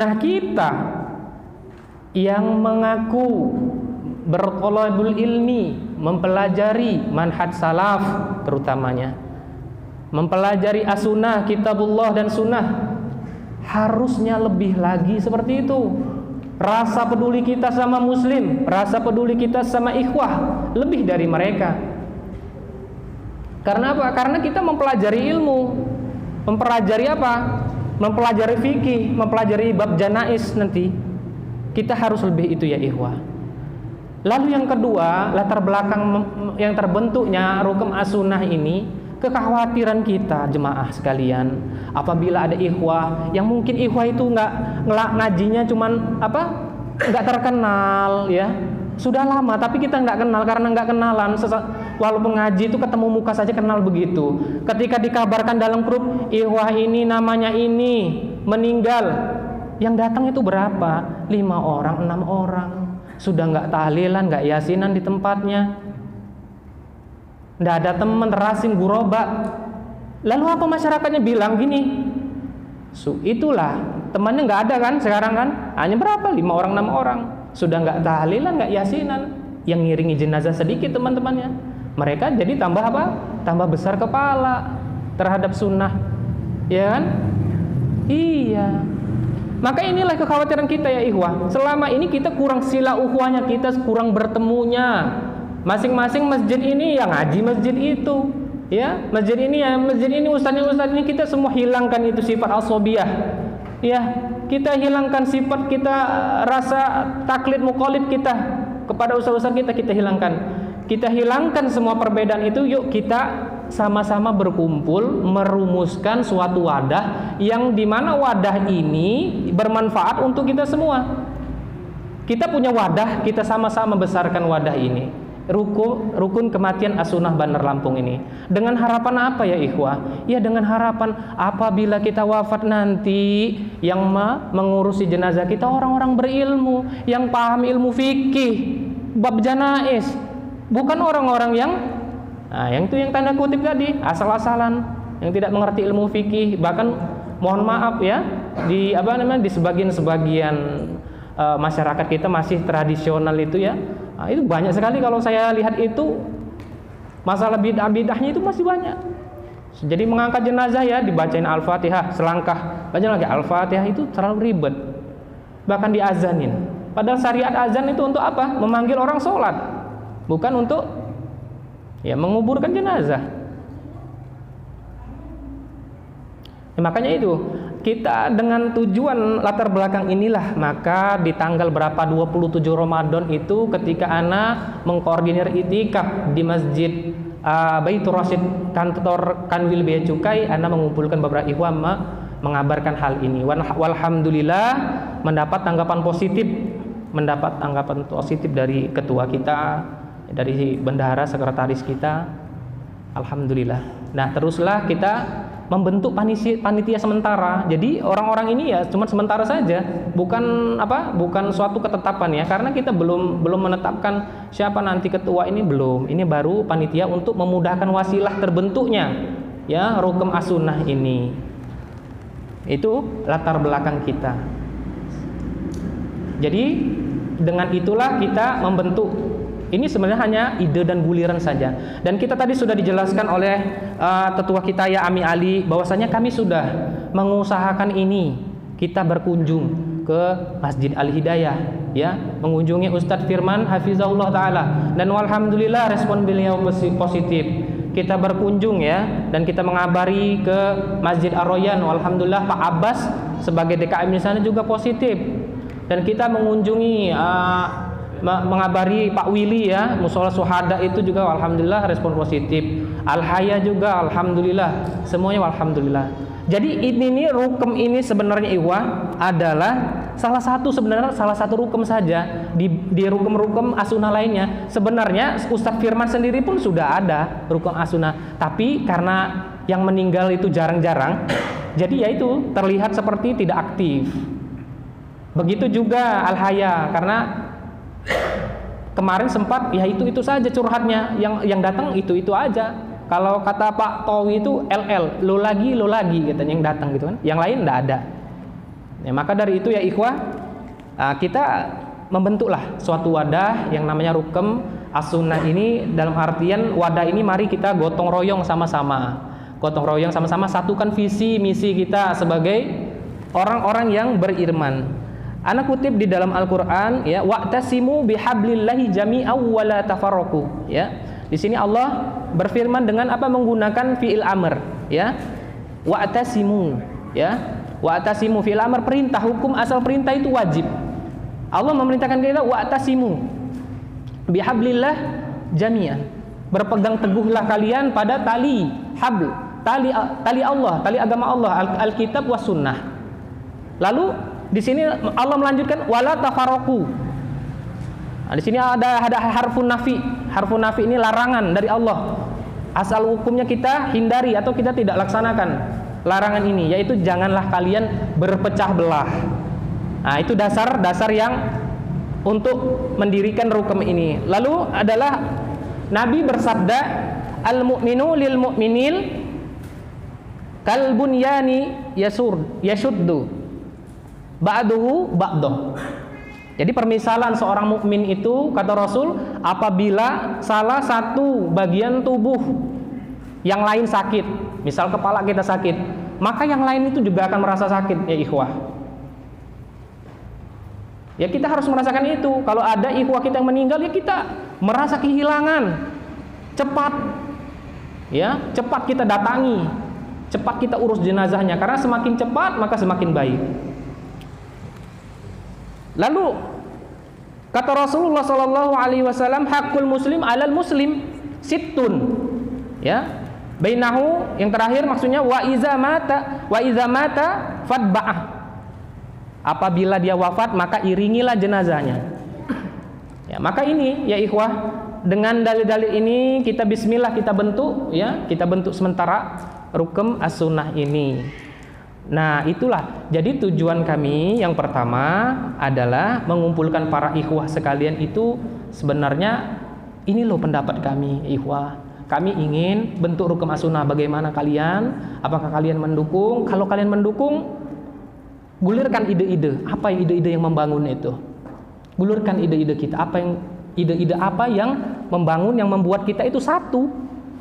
Nah, kita yang mengaku berthalabul ilmi, mempelajari manhaj salaf terutamanya, mempelajari as-sunnah, kitabullah dan sunnah, harusnya lebih lagi seperti itu. Rasa peduli kita sama muslim, rasa peduli kita sama ikhwah lebih dari mereka. Karena apa? Karena kita mempelajari ilmu. Mempelajari apa? Mempelajari fikih, mempelajari bab janais nanti. Kita harus lebih itu ya ikhwah. Lalu yang kedua, latar belakang yang terbentuknya Rukum As-Sunnah ini, kekhawatiran kita jemaah sekalian, apabila ada ikhwah yang mungkin ikhwah itu nggak ngajinya cuman nggak terkenal ya, sudah lama tapi kita nggak kenal karena nggak kenalan. Walaupun ngaji itu ketemu muka saja kenal begitu. Ketika dikabarkan dalam grup ikhwah ini namanya ini meninggal, yang datang itu berapa? 5 orang, 6 orang. Sudah nggak tahlilan, nggak yasinan di tempatnya. Nggak ada teman, terasing guroba. Lalu apa masyarakatnya bilang gini? Itulah temannya nggak ada kan sekarang kan? Hanya berapa? 5 orang, 6 orang. Sudah nggak tahlilan, nggak yasinan. Yang ngiringi jenazah sedikit teman-temannya. Mereka jadi tambah apa? Tambah besar kepala terhadap sunnah, ya kan? Iya. Maka inilah kekhawatiran kita ya ikhwah. Selama ini kita kurang sila ukhuwahnya, kita kurang bertemunya. Masing-masing masjid ini yang ngaji masjid itu, ya. Masjid ini ya masjid ini, ustadz ini kita semua hilangkan itu sifat asobiyah. Ya, kita hilangkan sifat kita rasa taklid muqallid kita kepada ustaz-ustaz kita hilangkan. Kita hilangkan semua perbedaan itu, yuk kita sama-sama berkumpul merumuskan suatu wadah yang dimana wadah ini bermanfaat untuk kita semua. Kita punya wadah, kita sama-sama besarkan wadah ini. Rukun kematian As-Sunnah Bandar Lampung ini. Dengan harapan apa ya ikhwah? Ya dengan harapan apabila kita wafat nanti, yang mengurusi jenazah kita orang-orang berilmu, yang paham ilmu fikih, bab janais, bukan orang-orang yang itu yang tanda kutip tadi, asal-asalan, yang tidak mengerti ilmu fikih. Bahkan mohon maaf ya, di sebagian masyarakat kita masih tradisional itu ya. Itu banyak sekali kalau saya lihat itu masalah bid'ah-bid'ahnya itu masih banyak. Jadi mengangkat jenazah ya dibacain Al-Fatihah selangkah, baca lagi Al-Fatihah, itu terlalu ribet. Bahkan diazanin. Padahal syariat azan itu untuk apa? Memanggil orang sholat, bukan untuk menguburkan jenazah. Makanya itu kita dengan tujuan latar belakang inilah, maka di tanggal berapa 27 Ramadan itu ketika ana mengkoordinir itikaf di Masjid Baitur Rasyid kantor Kanwil Bea Cukai, ana mengumpulkan beberapa ikhwan mengabarkan hal ini. Walhamdulillah mendapat tanggapan positif dari ketua kita, dari bendahara sekretaris kita. Alhamdulillah. Nah, teruslah kita membentuk panitia sementara. Jadi orang-orang ini ya cuma sementara saja, bukan suatu ketetapan ya, karena kita belum menetapkan siapa nanti ketua ini, belum. Ini baru panitia untuk memudahkan wasilah terbentuknya ya Rukum As-Sunnah ini. Itu latar belakang kita. Jadi dengan itulah kita membentuk. Ini sebenarnya hanya ide dan guliran saja. Dan kita tadi sudah dijelaskan oleh tetua kita ya Ami Ali, bahwasanya kami sudah mengusahakan ini. Kita berkunjung ke Masjid Al-Hidayah ya, mengunjungi Ustadz Firman hafizahullah taala, dan alhamdulillah respon beliau positif. Kita berkunjung ya, dan kita mengabari ke Masjid Ar-Royan, alhamdulillah Pak Abbas sebagai DKM di sana juga positif. Dan kita mengunjungi mengabari Pak Willy ya, Musola Suhada itu juga alhamdulillah respon positif. Al-Haya juga alhamdulillah, semuanya alhamdulillah. Jadi ini rukum ini sebenarnya ikhwah adalah salah satu rukum saja di rukum-rukum As-Sunnah lainnya. Sebenarnya Ustadz Firman sendiri pun sudah ada rukum As-Sunnah, tapi karena yang meninggal itu jarang-jarang, jadi ya itu terlihat seperti tidak aktif. Begitu juga Al-Haya, karena kemarin sempat ya itu saja curhatnya, yang datang itu aja. Kalau kata Pak Towi itu LL, lo lagi katanya yang datang gitu kan, yang lain enggak ada. Ya, maka dari itu ya ikhwah, kita membentuklah suatu wadah yang namanya Rukem As-Sunnah ini, dalam artian wadah ini mari kita gotong royong sama-sama. Gotong royong sama-sama, satukan visi misi kita sebagai orang-orang yang beriman. Ana kutip di dalam Al-Qur'an ya, wa'tasimu bihablillahi jami'an wa la tafarraqu ya. Di sini Allah berfirman dengan apa? Menggunakan fi'il amr ya. Wa'tasimu ya. Wa'tasimu fi'il amr perintah, hukum asal perintah itu wajib. Allah memerintahkan kita wa'tasimu bihablillah jami'an. Berpegang teguhlah kalian pada tali habl, tali Allah, tali agama Allah, Alkitab was sunnah. Lalu di sini Allah melanjutkan wala tafarraqu. Nah, di sini ada harfun nafi. Harfun nafi ini larangan dari Allah. Asal hukumnya kita hindari atau kita tidak laksanakan larangan ini, yaitu janganlah kalian berpecah belah. Nah, itu dasar yang untuk mendirikan rukum ini. Lalu adalah Nabi bersabda, al-mu'minu lil mu'minil kal bunyani yashuddu ba'duhu ba'dah. Jadi permisalan seorang mukmin itu, kata Rasul, apabila salah satu bagian tubuh yang lain sakit, misal kepala kita sakit, maka yang lain itu juga akan merasa sakit ya ikhwah. Ya kita harus merasakan itu. Kalau ada ikhwah kita yang meninggal, ya kita merasa kehilangan. Cepat kita datangi, cepat kita urus jenazahnya, karena semakin cepat maka semakin baik. Lalu kata Rasulullah sallallahu alaihi wasallam, hakul muslim alal muslim sittun. Ya. Bainahu, yang terakhir maksudnya wa iza mata fatba'ah. Apabila dia wafat maka iringilah jenazahnya. Ya, maka ini ya ikhwah, dengan dalil-dalil ini kita bismillah kita bentuk ya, kita bentuk sementara Rukem As-Sunnah ini. Nah, itulah jadi tujuan kami yang pertama adalah mengumpulkan para ikhwah sekalian itu. Sebenarnya ini loh pendapat kami ikhwah. Kami ingin bentuk Rukem As-Sunnah. Bagaimana kalian? Apakah kalian mendukung? Kalau kalian mendukung, gulirkan ide-ide. Apa yang ide-ide yang membangun itu? Gulirkan ide-ide kita. Ide-ide apa yang membangun, yang membuat kita itu satu,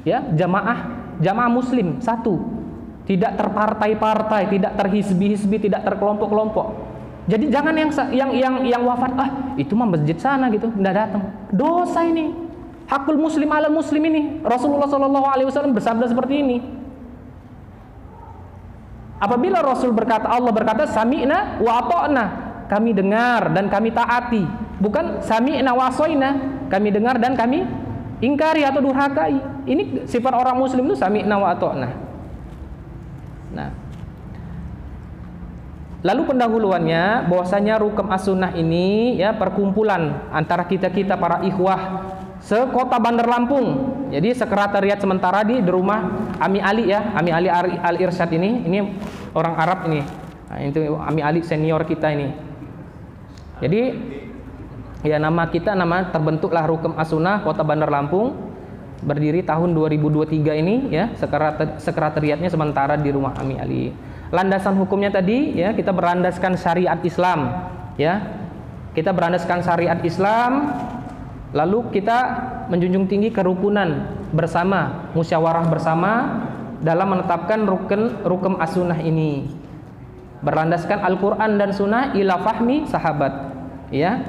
ya, jamaah Muslim satu. Tidak terpartai-partai, tidak terhisbi-hisbi, tidak terkelompok-kelompok. Jadi jangan yang wafat, itu mah masjid sana gitu, enggak datang. Dosa ini. Hakul muslim alal muslim ini. Rasulullah SAW bersabda seperti ini. Apabila Rasul berkata, Allah berkata sami'na wa ata'na, kami dengar dan kami taati. Bukan sami'na wa asoina, kami dengar dan kami ingkari atau durhakai. Ini sifat orang muslim itu sami'na wa ata'na. Nah, lalu pendahuluannya bahwasanya Rukem As-Sunnah ini ya perkumpulan antara kita para ikhwah sekota Bandar Lampung. Jadi sekretariat sementara di rumah Ami Ali ya, Ami Ali Al-Irsyad ini orang Arab ini. Nah, itu Ami Ali senior kita ini. Jadi ya nama terbentuklah Rukem As-Sunnah Kota Bandar Lampung, berdiri tahun 2023 ini ya, sekretariatnya sementara di rumah Ami Ali. Landasan hukumnya tadi ya, kita berlandaskan syariat Islam ya. Kita berlandaskan syariat Islam. Lalu kita menjunjung tinggi kerukunan bersama, musyawarah bersama dalam menetapkan Rukem As-Sunnah ini. Berlandaskan Al-Qur'an dan Sunnah ila fahmi sahabat, ya.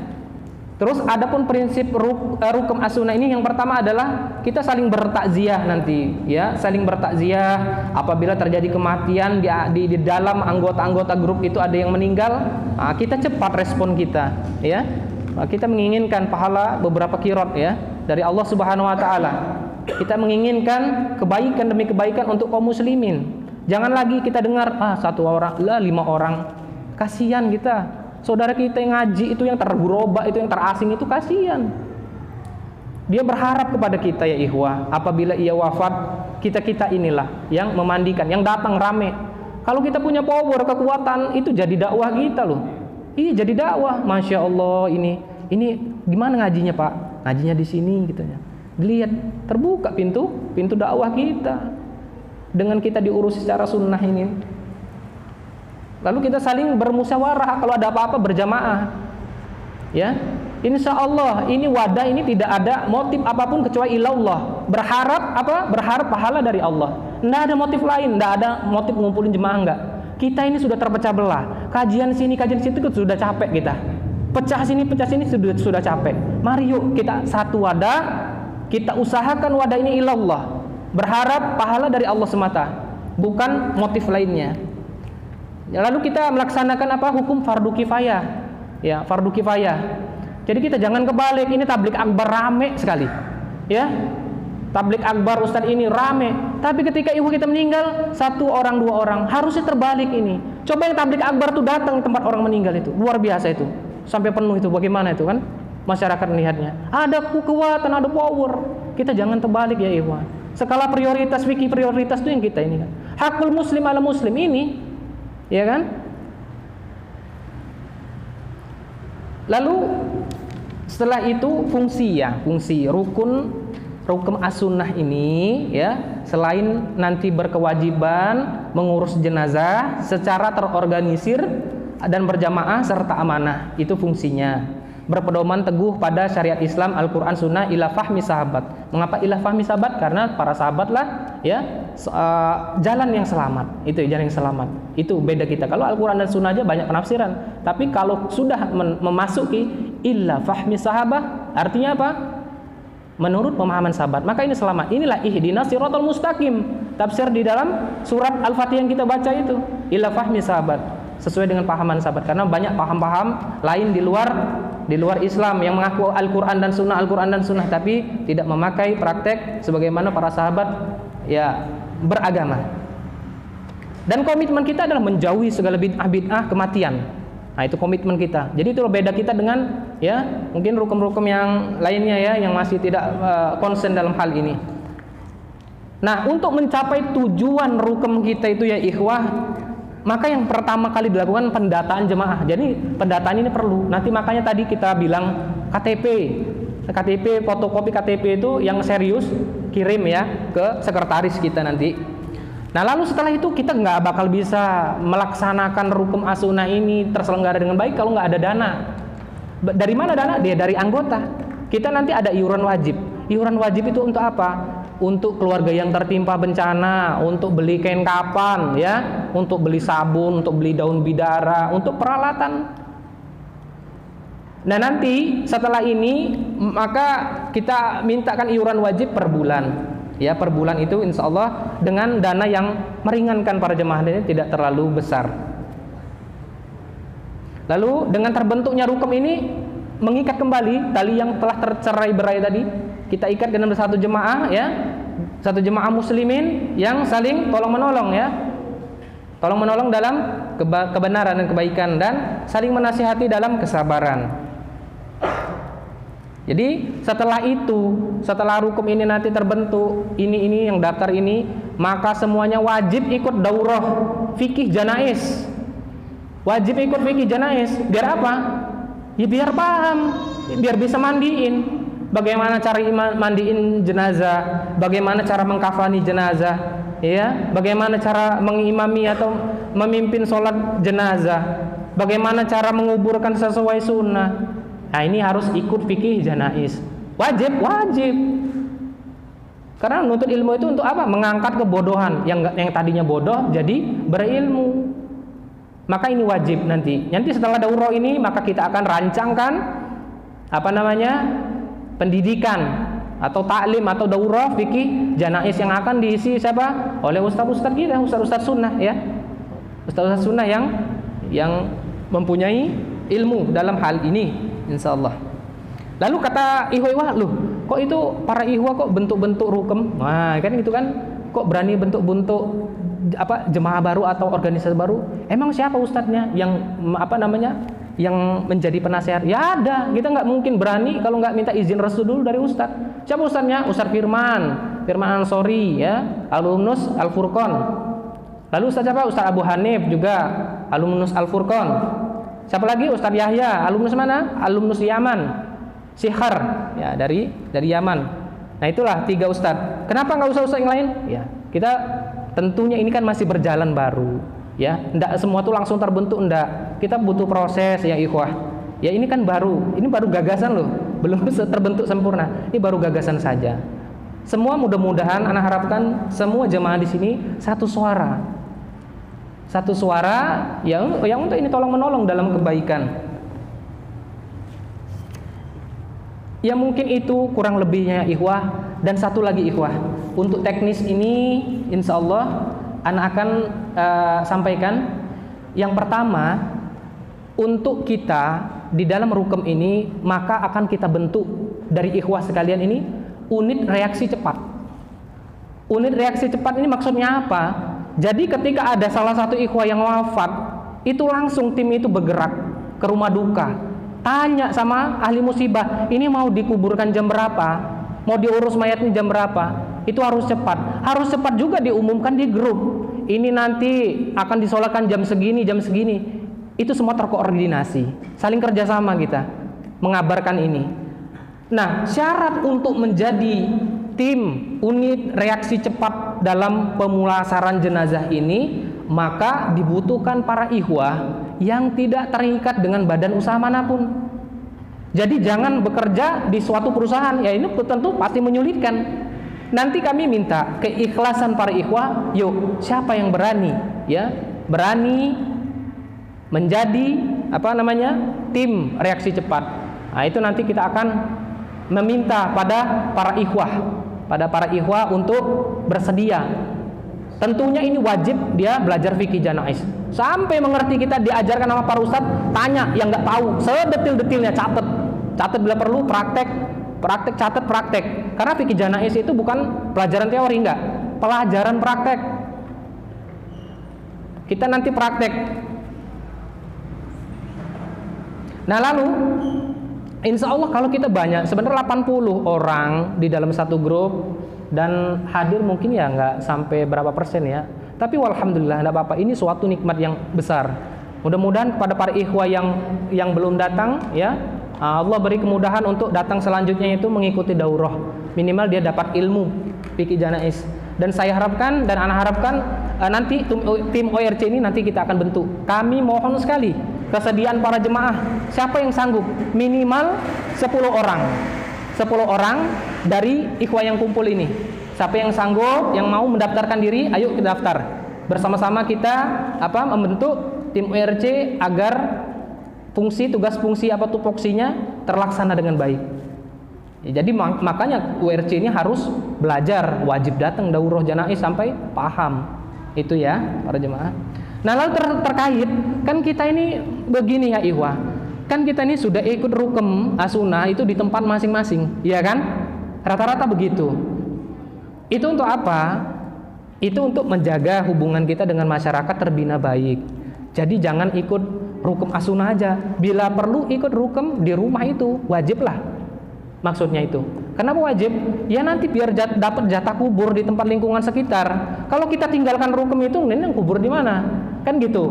Terus adapun prinsip Rukem As-Sunnah ini yang pertama adalah kita saling bertakziah nanti, ya, saling bertakziah apabila terjadi kematian di dalam anggota-anggota grup itu ada yang meninggal, kita cepat respon kita, ya. Kita menginginkan pahala beberapa kirot ya dari Allah Subhanahu wa taala. Kita menginginkan kebaikan demi kebaikan untuk kaum muslimin. Jangan lagi kita dengar satu orang, 5 orang. Kasihan kita. Saudara kita yang ngaji itu, yang tergerobak itu, yang terasing itu, kasihan. Dia berharap kepada kita ya ikhwah. Apabila ia wafat, kita inilah yang memandikan, yang datang rame. Kalau kita punya power, kekuatan, itu jadi dakwah kita loh. Iya, jadi dakwah. Masya Allah, ini gimana ngajinya Pak? Ngajinya di sini gitu ya. Dilihat, terbuka pintu dakwah kita dengan kita diurus secara sunnah ini. Lalu kita saling bermusyawarah, kalau ada apa-apa berjamaah. Ya, insya Allah ini wadah ini tidak ada motif apapun kecuali ilallah. Berharap apa? Berharap pahala dari Allah. Tidak ada motif lain, tidak ada motif ngumpulin jemaah, enggak. Kita ini sudah terpecah belah. Kajian sini, kajian situ sudah capek kita. Pecah sini sudah capek. Mari yuk kita satu wadah, kita usahakan wadah ini ilallah. Berharap pahala dari Allah semata, bukan motif lainnya. Lalu kita melaksanakan apa? Hukum fardu kifayah. Ya, fardu kifayah. Jadi kita jangan kebalik, ini tablik akbar rame sekali. Ya. Tablik akbar Ustadz ini rame, tapi ketika ibu kita meninggal, 1 orang 2 orang, harusnya terbalik ini. Coba yang tablik akbar tuh datang tempat orang meninggal itu, luar biasa itu. Sampai penuh itu, bagaimana itu kan? Masyarakat melihatnya. Ada kekuatan, ada power. Kita jangan terbalik ya ikhwan. Skala prioritas, fikih prioritas itu yang kita ini kan. Hakul muslim ala muslim ini, ya kan? Lalu setelah itu fungsi rukun as-sunnah ini ya, selain nanti berkewajiban mengurus jenazah secara terorganisir dan berjamaah serta amanah, itu fungsinya. Berpedoman teguh pada syariat Islam, Al-Quran, Sunnah, ila fahmi sahabat. Mengapa ila fahmi sahabat? Karena para sahabatlah ya jalan yang selamat. Itu jalan yang selamat. Itu beda kita. Kalau Al-Quran dan Sunnah aja banyak penafsiran. Tapi kalau sudah memasuki illa fahmi sahabat, artinya apa? Menurut pemahaman sahabat, maka ini selamat. Inilah ihdinas siratal mustaqim. Tafsir di dalam surat Al-Fatihah yang kita baca itu, illa fahmi sahabat, sesuai dengan pahaman sahabat. Karena banyak paham-paham lain di luar Islam yang mengaku Al-Quran dan Sunnah, tapi tidak memakai praktek sebagaimana para sahabat ya beragama. Dan komitmen kita adalah menjauhi segala bid'ah kematian. Nah, itu komitmen kita. Jadi itu beda kita dengan ya mungkin rukun-rukun yang lainnya ya yang masih tidak konsen dalam hal ini. Nah, untuk mencapai tujuan rukun kita itu ya ikhwah, maka yang pertama kali dilakukan pendataan jemaah. Jadi pendataan ini perlu. Nanti makanya tadi kita bilang KTP, fotokopi KTP itu yang serius kirim ya ke sekretaris kita nanti. Nah, lalu setelah itu kita nggak bakal bisa melaksanakan rukun as-sunnah ini terselenggara dengan baik kalau nggak ada dana. Dari mana dana? Dia dari anggota. Kita nanti ada iuran wajib. Iuran wajib itu untuk apa? Untuk keluarga yang tertimpa bencana, untuk beli kain kapan, ya, untuk beli sabun, untuk beli daun bidara, untuk peralatan. Nah, nanti setelah ini maka kita mintakan iuran wajib per bulan. Ya, per bulan itu insya Allah dengan dana yang meringankan para jemaah ini, tidak terlalu besar. Lalu dengan terbentuknya rukun ini mengikat kembali tali yang telah tercerai-berai tadi, kita ikat dengan satu jemaah ya, satu jemaah muslimin yang saling tolong menolong ya, tolong menolong dalam kebenaran dan kebaikan, dan saling menasihati dalam kesabaran. Jadi setelah itu, setelah rukun ini nanti terbentuk, ini yang daftar ini, maka semuanya wajib ikut daurah fikih janais. Wajib ikut fikih janais. Biar apa? Ya biar paham, biar bisa mandiin. Bagaimana cara mandiin jenazah, bagaimana cara mengkafani jenazah, ya, bagaimana cara mengimami atau memimpin sholat jenazah, bagaimana cara menguburkan sesuai sunnah. Nah, ini harus ikut fikih janais. Wajib. Karena menuntut ilmu itu untuk apa? Mengangkat kebodohan yang tadinya bodoh jadi berilmu. Maka ini wajib nanti. Nanti setelah daurah ini maka kita akan rancangkan pendidikan atau taklim atau daurah fikih janais yang akan diisi siapa? Oleh ustaz-ustaz kita, ustaz-ustaz sunnah ya. Ustaz-ustaz sunnah yang mempunyai ilmu dalam hal ini. Insyaallah. Lalu kata ikhwah, loh, kok itu para ikhwah kok bentuk-bentuk rukem? Nah, kan itu kan kok berani bentuk-bentuk jemaah baru atau organisasi baru? Emang siapa ustadznya yang yang menjadi penasehat? Ya ada, kita nggak mungkin berani kalau nggak minta izin restu dulu dari ustadz. Siapa ustadznya? Ustadz Firman Ansori ya, alumnus Al-Furqan. Lalu ustadz siapa? Ustadz Abu Hanif juga alumnus Al-Furqan. Siapa lagi? Ustadz Yahya, alumnus mana? Alumnus Yaman, Sihar, ya dari Yaman. Nah, itulah 3 ustadz. Kenapa nggak usah ustadz yang lain? Ya, kita tentunya ini kan masih berjalan baru, Ya, enggak semua tuh langsung terbentuk, enggak. Kita butuh proses ya ikhwah. Ya ini kan ini baru gagasan loh, belum terbentuk sempurna. Ini baru gagasan saja. Semua mudah-mudahan anak harapkan semua jemaah di sini satu suara. Satu suara yang untuk ini tolong menolong dalam kebaikan. Ya mungkin itu kurang lebihnya ikhwah. Dan satu lagi ikhwah, untuk teknis ini insya Allah anak akan sampaikan. Yang pertama, untuk kita di dalam rukem ini maka akan kita bentuk dari ikhwah sekalian ini unit reaksi cepat. Unit reaksi cepat ini maksudnya apa? Jadi ketika ada salah satu ikhwah yang wafat, itu langsung tim itu bergerak ke rumah duka, tanya sama ahli musibah, ini mau dikuburkan jam berapa? Mau diurus mayatnya jam berapa? Itu harus cepat. Harus cepat juga diumumkan di grup. Ini nanti akan disolatkan jam segini, jam segini. Itu semua terkoordinasi. Saling kerjasama kita mengabarkan ini. Nah, syarat untuk menjadi tim unit reaksi cepat dalam pemulasaran jenazah ini, maka dibutuhkan para ikhwah yang tidak terikat dengan badan usaha manapun. Jadi jangan bekerja di suatu perusahaan, ya ini tentu pasti menyulitkan. Nanti kami minta keikhlasan para ikhwah. Yuk, siapa yang berani, ya, berani menjadi tim reaksi cepat. Nah, itu nanti kita akan meminta pada para ikhwah untuk bersedia. Tentunya ini wajib dia belajar fikih janais. Sampai mengerti, kita diajarkan sama para ustadz, tanya yang nggak tahu, sedetil-detilnya catat bila perlu, catat praktek. Karena fikih janais itu bukan pelajaran teori, enggak, pelajaran praktek. Kita nanti praktek. Nah lalu insya Allah kalau kita banyak, sebenarnya 80 orang di dalam satu grup, dan hadir mungkin ya nggak sampai berapa persen ya, tapi alhamdulillah enggak apa-apa, ini suatu nikmat yang besar. Mudah-mudahan kepada para ikhwah yang belum datang, ya Allah beri kemudahan untuk datang selanjutnya, itu mengikuti daurah, minimal dia dapat ilmu fikih janais. Dan saya harapkan dan anak harapkan nanti tim ORC ini nanti kita akan bentuk. Kami mohon sekali kesediaan para jemaah, siapa yang sanggup minimal 10 orang dari ikhwah yang kumpul ini. Siapa yang sanggup, yang mau mendaftarkan diri, ayo kita daftar. Bersama-sama kita membentuk tim ORC agar tugas fungsi tupoksinya terlaksana dengan baik. Ya, jadi makanya ORC ini harus belajar, wajib datang daurah janais sampai paham. Itu ya para jemaah. Nah lalu terkait, kan kita ini begini ya ikhwah, kan kita ini sudah ikut rukem as-sunnah itu di tempat masing-masing, ya kan? Rata-rata begitu. Itu untuk apa? Itu untuk menjaga hubungan kita dengan masyarakat terbina baik. Jadi jangan ikut rukem as-sunnah aja. Bila perlu ikut rukem di rumah itu, wajiblah. Maksudnya itu. Kenapa wajib? Ya nanti biar dapat jatah kubur di tempat lingkungan sekitar. Kalau kita tinggalkan rukem itu, ini kubur di mana? Kan gitu.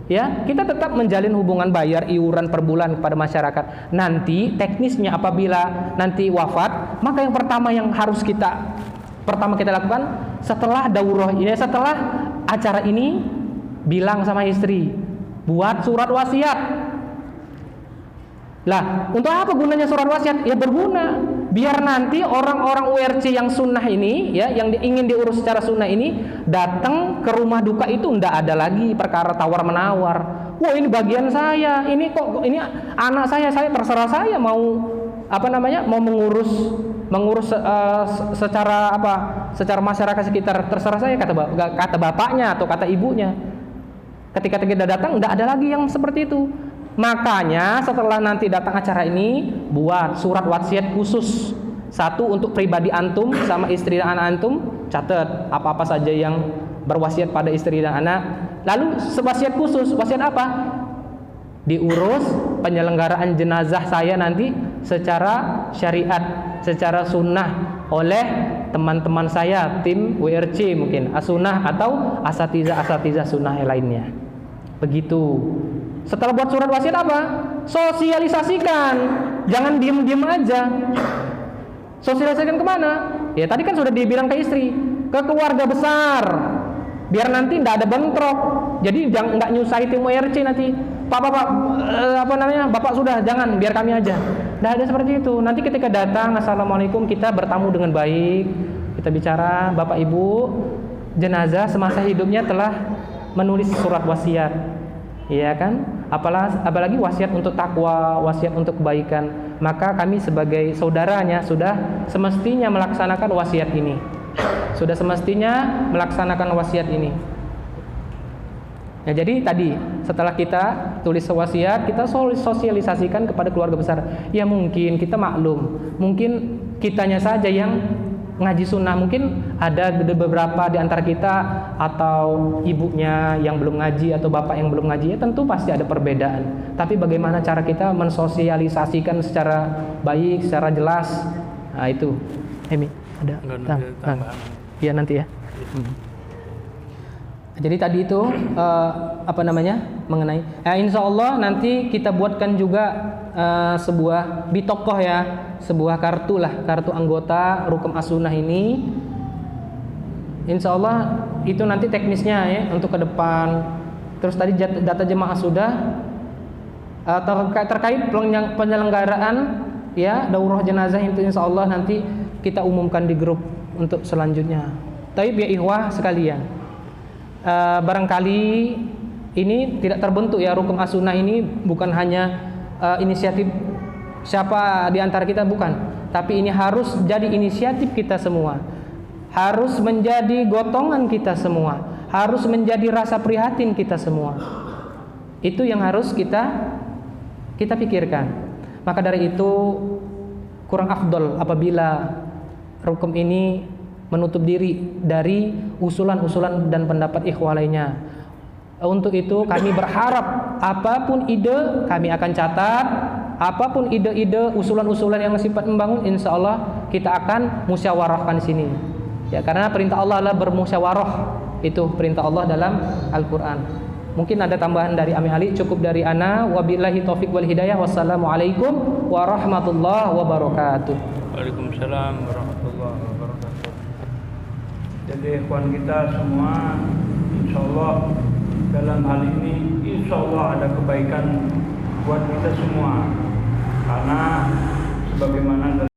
Ya, kita tetap menjalin hubungan bayar iuran per bulan kepada masyarakat. Nanti teknisnya apabila nanti wafat, maka yang pertama yang harus kita lakukan setelah daurah ini, setelah acara ini, bilang sama istri, buat surat wasiat. Lah, untuk apa gunanya surat wasiat? Ya berguna, biar nanti orang-orang URC yang sunnah ini, ya, yang ingin diurus secara sunnah ini, datang ke rumah duka itu ndak ada lagi perkara tawar menawar. Wah ini bagian saya, ini kok ini anak saya terserah saya mau mau mengurus secara masyarakat sekitar, terserah saya, kata bapaknya atau kata ibunya. Ketika kita datang ndak ada lagi yang seperti itu. Makanya setelah nanti datang acara ini, buat surat wasiat khusus, satu untuk pribadi antum sama istri dan anak antum, catat apa-apa saja yang berwasiat pada istri dan anak. Lalu wasiat khusus, wasiat apa? Diurus penyelenggaraan jenazah saya nanti secara syariat, secara sunnah oleh teman-teman saya, tim WRC mungkin, as-sunnah atau asatiza sunnah yang lainnya. Begitu. Setelah buat surat wasiat apa? Sosialisasikan. Jangan diem-diem aja. Sosialisasikan kemana? Ya tadi kan sudah dibilang ke istri, ke keluarga besar. Biar nanti tidak ada bentrok. Jadi jangan nggak nyusahi tim WRC nanti. Pak, Bapak sudah, jangan, biar kami aja. Nggak ada seperti itu. Nanti ketika datang, assalamualaikum, kita bertamu dengan baik, kita bicara, Bapak Ibu, jenazah semasa hidupnya telah menulis surat wasiat, iya kan? Apalagi wasiat untuk takwa, wasiat untuk kebaikan. Maka kami sebagai saudaranya sudah semestinya melaksanakan wasiat ini. Sudah semestinya melaksanakan wasiat ini. Ya, jadi tadi setelah kita tulis wasiat, kita sosialisasikan kepada keluarga besar. Ya mungkin kita maklum, mungkin kitanya saja yang ngaji sunnah, mungkin ada beberapa di antara kita atau ibunya yang belum ngaji atau bapak yang belum ngaji, ya tentu pasti ada perbedaan. Tapi bagaimana cara kita mensosialisasikan secara baik, secara jelas, nah itu. Emi, ada tambahan? Ya nanti ya. Jadi tadi itu mengenai insya Allah nanti kita buatkan juga sebuah bitokoh ya, sebuah kartu anggota Rukum As-Sunnah ini. Insya Allah itu nanti teknisnya ya untuk ke depan. Terus tadi data jemaah sudah terkait penyelenggaraan ya daurah jenazah itu insya Allah nanti kita umumkan di grup untuk selanjutnya. Tapi ya ikhwah sekalian, barangkali ini tidak terbentuk ya Rukum As-Sunnah ini bukan hanya inisiatif siapa di antara kita, bukan, tapi ini harus jadi inisiatif kita semua, harus menjadi gotongan kita semua, harus menjadi rasa prihatin kita semua. Itu yang harus kita pikirkan. Maka dari itu kurang afdol apabila Rukum ini menutup diri dari usulan-usulan dan pendapat ikhwah lainnya. Untuk itu kami berharap apapun ide kami akan catat, apapun ide-ide usulan-usulan yang sifat membangun, insya Allah kita akan musyawarahkan di sini. Ya, karena perintah Allah adalah bermusyawarah, itu perintah Allah dalam Al-Quran. Mungkin ada tambahan dari Ami Ali, cukup dari ana. Wabillahi taufiq wal hidayah. Wassalamualaikum warahmatullahi wabarakatuh. Waalaikumsalam warahmatullahi wabarakatuh. Jadi ikhwan kita semua, insya Allah dalam hal ini insya Allah ada kebaikan buat kita semua, karena sebagaimana